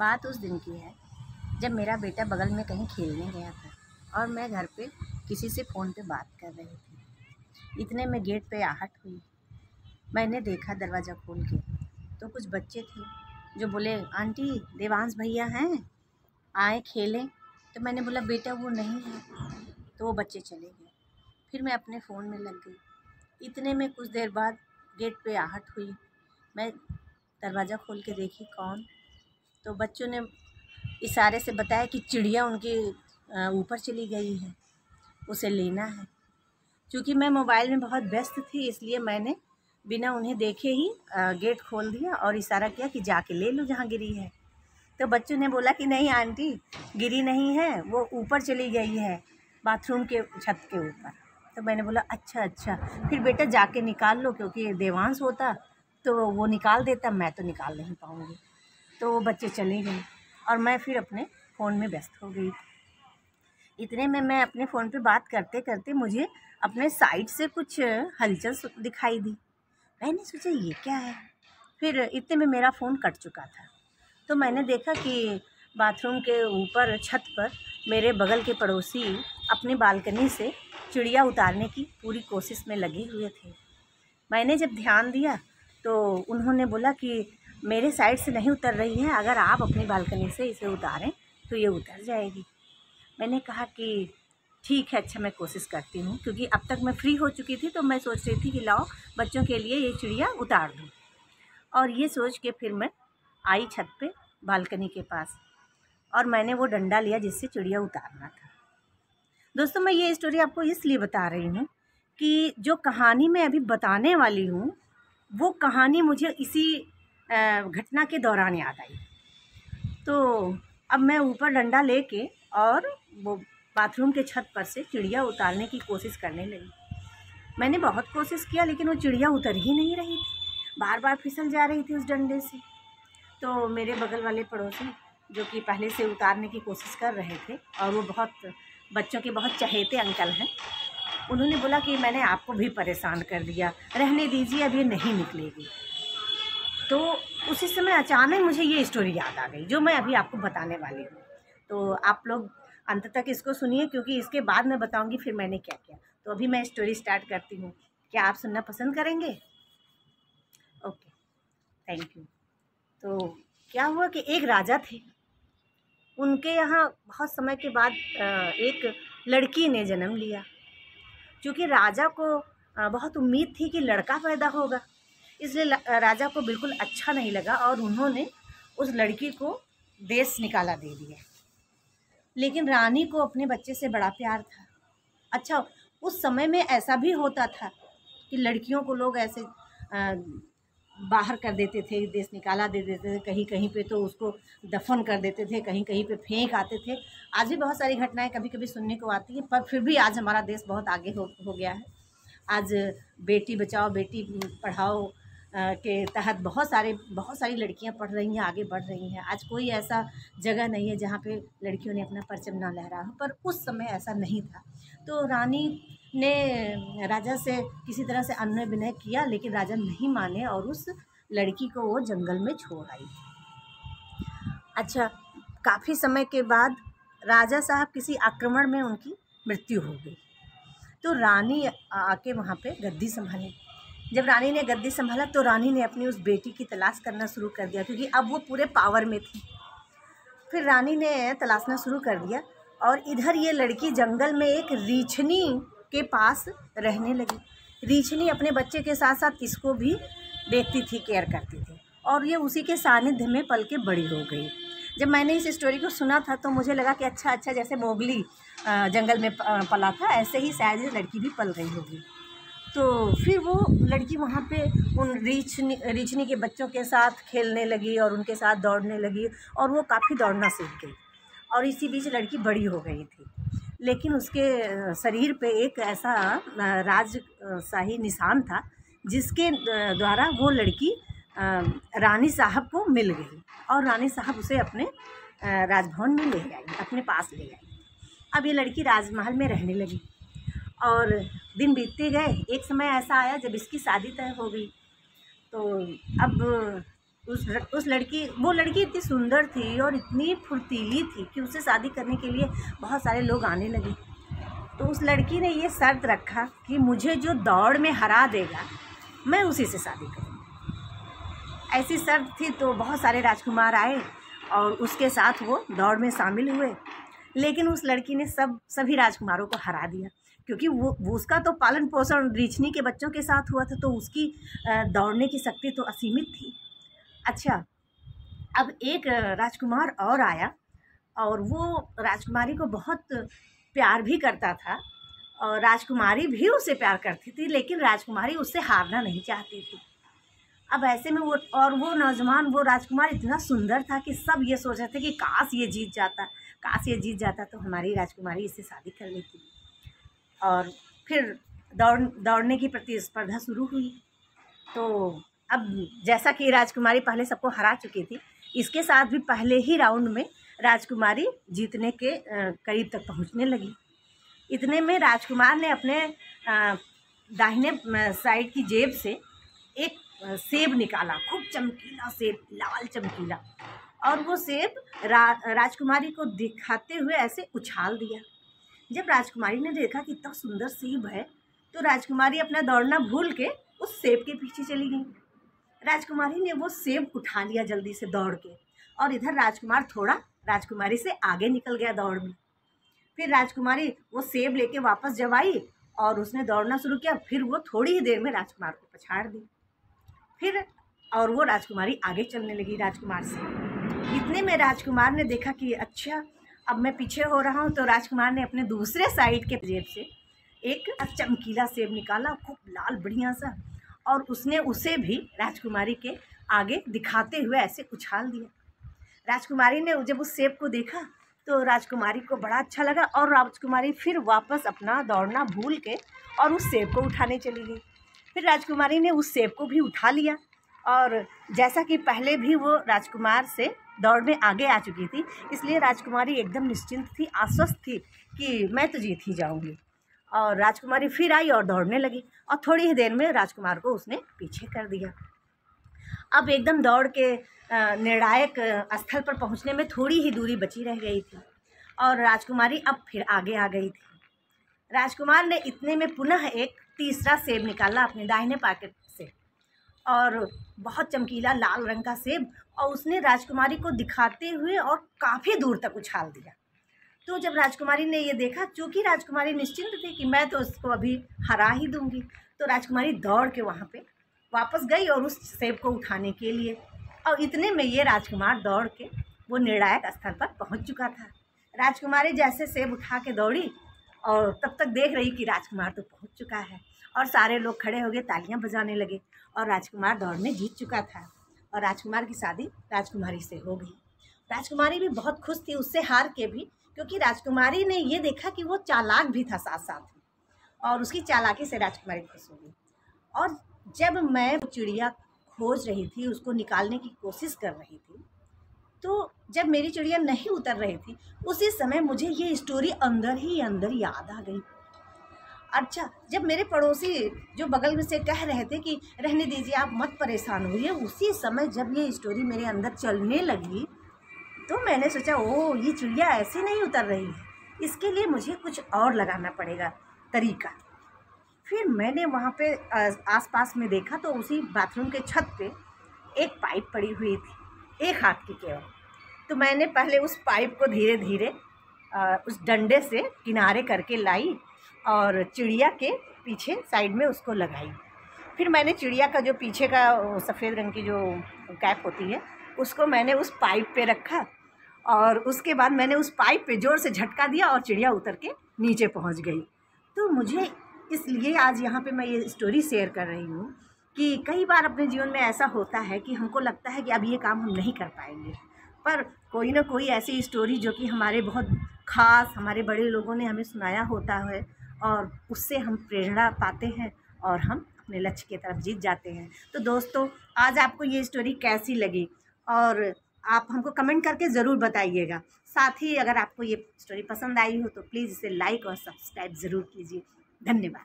बात उस दिन की है जब मेरा बेटा बगल में कहीं खेलने गया था और मैं घर पे किसी से फ़ोन पे बात कर रही थी। इतने में गेट पे आहट हुई। मैंने देखा दरवाज़ा खोल के तो कुछ बच्चे थे जो बोले, आंटी देवांश भैया हैं, आए खेलें। तो मैंने बोला बेटा वो नहीं है, तो वो बच्चे चले गए। फिर मैं अपने फ़ोन में लग गई। इतने में कुछ देर बाद गेट पे आहट हुई। मैं दरवाज़ा खोल के देखी कौन, तो बच्चों ने इशारे से बताया कि चिड़िया उनके ऊपर चली गई है, उसे लेना है। क्योंकि मैं मोबाइल में बहुत व्यस्त थी इसलिए मैंने बिना उन्हें देखे ही गेट खोल दिया और इशारा किया कि जाके ले लो जहाँ गिरी है। तो बच्चों ने बोला कि नहीं आंटी गिरी नहीं है, वो ऊपर चली गई है बाथरूम के छत के ऊपर। तो मैंने बोला अच्छा अच्छा, फिर बेटा जाके निकाल लो, क्योंकि देवांश होता तो वो निकाल देता, मैं तो निकाल नहीं पाऊँगी। तो वो बच्चे चले गए और मैं फिर अपने फ़ोन में व्यस्त हो गई। इतने में मैं अपने फ़ोन पे बात करते करते मुझे अपने साइड से कुछ हलचल दिखाई दी। मैंने सोचा ये क्या है। फिर इतने में मेरा फ़ोन कट चुका था। तो मैंने देखा कि बाथरूम के ऊपर छत पर मेरे बगल के पड़ोसी अपनी बालकनी से चिड़िया उतारने की पूरी कोशिश में लगे हुए थे। मैंने जब ध्यान दिया तो उन्होंने बोला कि मेरे साइड से नहीं उतर रही है, अगर आप अपनी बालकनी से इसे उतारें तो ये उतर जाएगी। मैंने कहा कि ठीक है, अच्छा मैं कोशिश करती हूँ, क्योंकि अब तक मैं फ्री हो चुकी थी तो मैं सोच रही थी कि लाओ बच्चों के लिए ये चिड़िया उतार दूँ। और ये सोच के फिर मैं आई छत पे बालकनी के पास और मैंने वो डंडा लिया जिससे चिड़िया उतारना था। दोस्तों मैं ये स्टोरी आपको इसलिए बता रही हूँ कि जो कहानी मैं अभी बताने वाली हूँ वो कहानी मुझे इसी घटना के दौरान याद आई। तो अब मैं ऊपर डंडा लेके और वो बाथरूम के छत पर से चिड़िया उतारने की कोशिश करने लगी। मैंने बहुत कोशिश किया लेकिन वो चिड़िया उतर ही नहीं रही थी, बार बार फिसल जा रही थी उस डंडे से। तो मेरे बगल वाले पड़ोसी जो कि पहले से उतारने की कोशिश कर रहे थे और वो बहुत बच्चों के बहुत चहेते अंकल हैं, उन्होंने बोला कि मैंने आपको भी परेशान कर दिया, रहने दीजिए, अब ये नहीं निकलेगी। तो उसी समय अचानक मुझे ये स्टोरी याद आ गई जो मैं अभी आपको बताने वाली हूँ। तो आप लोग अंत तक इसको सुनिए, क्योंकि इसके बाद मैं बताऊँगी फिर मैंने क्या किया। तो अभी मैं स्टोरी स्टार्ट करती हूँ। क्या आप सुनना पसंद करेंगे? Okay, thank you. तो क्या हुआ कि एक राजा थे। उनके यहाँ बहुत समय के बाद एक लड़की ने जन्म लिया। क्योंकि राजा को बहुत उम्मीद थी कि लड़का पैदा होगा, इसलिए राजा को बिल्कुल अच्छा नहीं लगा और उन्होंने उस लड़की को देश निकाला दे दिया। लेकिन रानी को अपने बच्चे से बड़ा प्यार था। अच्छा, उस समय में ऐसा भी होता था कि लड़कियों को लोग ऐसे बाहर कर देते थे, देश निकाला दे देते थे, कहीं कहीं पे तो उसको दफन कर देते थे, कहीं कहीं पे फेंक आते थे। आज भी बहुत सारी घटनाएं कभी कभी सुनने को आती हैं, पर फिर भी आज हमारा देश बहुत आगे हो गया है। आज बेटी बचाओ बेटी पढ़ाओ के तहत बहुत सारी लड़कियां पढ़ रही हैं, आगे बढ़ रही हैं। आज कोई ऐसा जगह नहीं है जहाँ पे लड़कियों ने अपना परचम ना लहराया हो, पर उस समय ऐसा नहीं था। तो रानी ने राजा से किसी तरह से अनय विनय किया, लेकिन राजा नहीं माने और उस लड़की को वो जंगल में छोड़ आई। अच्छा, काफ़ी समय के बाद राजा साहब किसी आक्रमण में उनकी मृत्यु हो गई। तो रानी आके वहाँ पे गद्दी संभाली। जब रानी ने गद्दी संभाला तो रानी ने अपनी उस बेटी की तलाश करना शुरू कर दिया, क्योंकि अब वो पूरे पावर में थी। फिर रानी ने तलाशना शुरू कर दिया और इधर ये लड़की जंगल में एक रीछनी के पास रहने लगी। रीछनी अपने बच्चे के साथ साथ इसको भी देखती थी, केयर करती थी और ये उसी के सानिध्य में पल के बड़ी हो गई। जब मैंने इस स्टोरी को सुना था तो मुझे लगा कि अच्छा जैसे मोगली जंगल में पला था, ऐसे ही शायद ये लड़की भी पल गई होगी। तो फिर वो लड़की वहाँ पे उन रीछनी के बच्चों के साथ खेलने लगी और उनके साथ दौड़ने लगी और वो काफ़ी दौड़ना सीख गई। और इसी बीच लड़की बड़ी हो गई थी, लेकिन उसके शरीर पे एक ऐसा राजशाही निशान था जिसके द्वारा वो लड़की रानी साहब को मिल गई और रानी साहब उसे अपने राजभवन में ले आई, अपने पास ले आई। अब ये लड़की राजमहल में रहने लगी और दिन बीतते गए। एक समय ऐसा आया जब इसकी शादी तय हो गई। तो अब उस लड़की वो लड़की इतनी सुंदर थी और इतनी फुर्तीली थी कि उससे शादी करने के लिए बहुत सारे लोग आने लगे। तो उस लड़की ने ये शर्त रखा कि मुझे जो दौड़ में हरा देगा मैं उसी से शादी करूँगी। ऐसी शर्त थी। तो बहुत सारे राजकुमार आए और उसके साथ वो दौड़ में शामिल हुए, लेकिन उस लड़की ने सभी राजकुमारों को हरा दिया, क्योंकि वो उसका तो पालन पोषण रीछनी के बच्चों के साथ हुआ था, तो उसकी दौड़ने की शक्ति तो असीमित थी। अच्छा, अब एक राजकुमार और आया और वो राजकुमारी को बहुत प्यार भी करता था और राजकुमारी भी उससे प्यार करती थी, लेकिन राजकुमारी उससे हारना नहीं चाहती थी। अब ऐसे में वो नौजवान वो राजकुमार इतना सुंदर था कि सब ये सोच रहे थे कि काश ये जीत जाता तो हमारी राजकुमारी इससे शादी कर लेती। और फिर दौड़ने की प्रतिस्पर्धा शुरू हुई। तो अब जैसा कि राजकुमारी पहले सबको हरा चुकी थी, इसके साथ भी पहले ही राउंड में राजकुमारी जीतने के करीब तक पहुंचने लगी। इतने में राजकुमार ने अपने दाहिने साइड की जेब से एक सेब निकाला, खूब चमकीला सेब, लाल चमकीला, और वो सेब राजकुमारी को दिखाते हुए ऐसे उछाल दिया। जब राजकुमारी ने देखा कि इतना सुंदर सेब है, तो राजकुमारी अपना दौड़ना भूल के उस सेब के पीछे चली गई। राजकुमारी ने वो सेब उठा लिया जल्दी से दौड़ के, और इधर राजकुमार थोड़ा राजकुमारी से आगे निकल गया दौड़ में। फिर राजकुमारी वो सेब लेके वापस जब आई और उसने दौड़ना शुरू किया, फिर वो थोड़ी ही देर में राजकुमार को पछाड़ दी। फिर और वो राजकुमारी आगे चलने लगी राजकुमार से। इतने में राजकुमार ने देखा कि अच्छा, अब मैं पीछे हो रहा हूँ, तो राजकुमार ने अपने दूसरे साइड के जेब से एक चमकीला सेब निकाला, खूब लाल बढ़िया सा, और उसने उसे भी राजकुमारी के आगे दिखाते हुए ऐसे उछाल दिया। राजकुमारी ने जब उस सेब को देखा तो राजकुमारी को बड़ा अच्छा लगा, और राजकुमारी फिर वापस अपना दौड़ना भूल के और उस सेब को उठाने चली गई। फिर राजकुमारी ने उस सेब को भी उठा लिया, और जैसा कि पहले भी वो राजकुमार से दौड़ में आगे आ चुकी थी, इसलिए राजकुमारी एकदम निश्चिंत थी, आश्वस्त थी कि मैं तो जीत ही जाऊंगी। और राजकुमारी फिर आई और दौड़ने लगी, और थोड़ी ही देर में राजकुमार को उसने पीछे कर दिया। अब एकदम दौड़ के निर्णायक स्थल पर पहुंचने में थोड़ी ही दूरी बची रह गई थी, और राजकुमारी अब फिर आगे आ गई थी। राजकुमार ने इतने में पुनः एक तीसरा सेब निकाला अपने दाहिने पॉकेट से, और बहुत चमकीला लाल रंग का सेब, और उसने राजकुमारी को दिखाते हुए और काफ़ी दूर तक उछाल दिया। तो जब राजकुमारी ने ये देखा, चूँकि राजकुमारी निश्चिंत थी कि मैं तो उसको अभी हरा ही दूंगी, तो राजकुमारी दौड़ के वहाँ पे वापस गई और उस सेब को उठाने के लिए, और इतने में ये राजकुमार दौड़ के वो निर्णायक स्थल पर पहुँच चुका था। राजकुमारी जैसे सेब उठा के दौड़ी, और तब तक देख रही कि राजकुमार तो पहुँच चुका है, और सारे लोग खड़े हो गए, तालियां बजाने लगे, और राजकुमार दौड़ में जीत चुका था, और राजकुमार की शादी राजकुमारी से हो गई। राजकुमारी भी बहुत खुश थी उससे हार के भी, क्योंकि राजकुमारी ने ये देखा कि वो चालाक भी था साथ साथ में, और उसकी चालाकी से राजकुमारी खुश हो गई। और जब मैं चिड़िया खोज रही थी, उसको निकालने की कोशिश कर रही थी, तो जब मेरी चिड़िया नहीं उतर रही थी, उसी समय मुझे ये स्टोरी अंदर ही अंदर याद आ गई। अच्छा, जब मेरे पड़ोसी जो बगल में से कह रहे थे कि रहने दीजिए, आप मत परेशान होइए, उसी समय जब ये स्टोरी मेरे अंदर चलने लगी, तो मैंने सोचा, ओह, ये चिड़िया ऐसे नहीं उतर रही है, इसके लिए मुझे कुछ और लगाना पड़ेगा तरीका। फिर मैंने वहाँ पे आसपास में देखा, तो उसी बाथरूम के छत पे एक पाइप पड़ी हुई थी, एक हाथ की केवल। तो मैंने पहले उस पाइप को धीरे धीरे उस डंडे से किनारे करके लाई, और चिड़िया के पीछे साइड में उसको लगाई। फिर मैंने चिड़िया का जो पीछे का सफ़ेद रंग की जो कैप होती है, उसको मैंने उस पाइप पे रखा, और उसके बाद मैंने उस पाइप पे ज़ोर से झटका दिया, और चिड़िया उतर के नीचे पहुंच गई। तो मुझे इसलिए आज यहाँ पे मैं ये स्टोरी शेयर कर रही हूँ कि कई बार अपने जीवन में ऐसा होता है कि हमको लगता है कि अब ये काम हम नहीं कर पाएंगे, पर कोई ना कोई ऐसी स्टोरी जो कि हमारे बहुत ख़ास हमारे बड़े लोगों ने हमें सुनाया होता है, और उससे हम प्रेरणा पाते हैं और हम अपने लक्ष्य की तरफ जीत जाते हैं। तो दोस्तों, आज आपको ये स्टोरी कैसी लगी, और आप हमको कमेंट करके ज़रूर बताइएगा। साथ ही अगर आपको ये स्टोरी पसंद आई हो तो प्लीज़ इसे लाइक और सब्सक्राइब ज़रूर कीजिए। धन्यवाद।